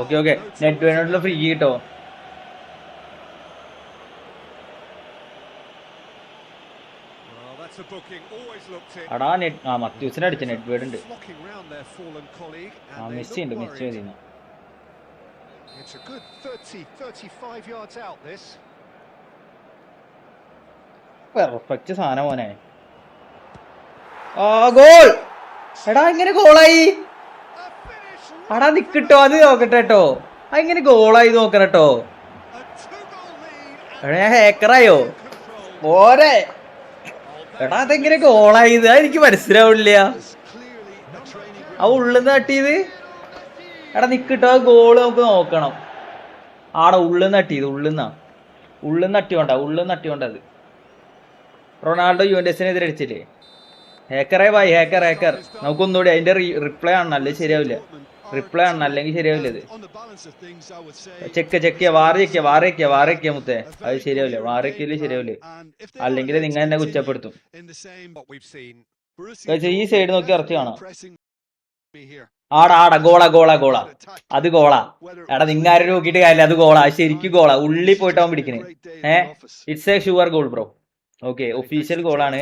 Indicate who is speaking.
Speaker 1: Okay okay, net വേണോട്ടുള്ള free കിട്ടോ. അടാ net, ആ മത്യൂസിനെ അടിച്ച നെറ്റ് വേർഡ് ഉണ്ട്. ആ മെസ്സി ഉണ്ട്, മെസ്സി മതി. പെർഫെക്റ്റ് സാധനം മോനെ. ആ ഗോൾ! എടാ ഇങ്ങനെ ഗോളായി. അടാ നിക്കിട്ടോ, അത് നോക്കട്ടെ കേട്ടോ. ഇങ്ങനെ ഗോളായി നോക്കണട്ടോ. എടാ ഹേക്കറായോ പോരെ. എടാ അതെങ്ങനെ ഗോളായത് എനിക്ക് മനസ്സിലാവില്ല. ആ ഉള്ളിന്ന് തട്ടിയത്. എടാ നിക്കിട്ടോ, ആ ഗോള് നമുക്ക് നോക്കണം. ആടാ ഉള്ളിന്ന് തട്ടിയത്, ഉള്ളിന്ന് തട്ടിയോണ്ടത്. റൊണാൾഡോ യുവന്റസിനെതിരെ അടിച്ചില്ലേ. ഹേക്കറേ ഭായി, ഹേക്കർ. നമുക്കൊന്നുകൂടി അതിന്റെ റിപ്ലൈ ആണ്, അല്ലേ ശരിയാവില്ല. റിപ്ലൈ ആണ്, അല്ലെങ്കിൽ ശരിയാവില്ല. ഇത് ചെക്ക് ചെയ്യാ, വാറയ്ക്ക മുത്തേ. അത് ശരിയാവില്ല, വാറയ്ക്കല് ശരിയാവില്ല. അല്ലെങ്കിൽ നിങ്ങൾ എന്നെ കുറ്റപ്പെടുത്തും. ഈ സൈഡ് നോക്കി ഇറച്ചി കാണാം. ആടാ ഗോളാ. അത് ഗോളാ. എടാ നിങ്ങാരും നോക്കിയിട്ട് കാര്യമില്ല, അത് ഗോളാ, ശരിക്കും ഗോളാ. ഉള്ളിൽ പോയിട്ടാവും പിടിക്കണേ. It's a sure goal bro. Okay, ഒഫീഷ്യൽ ഗോളാണ്.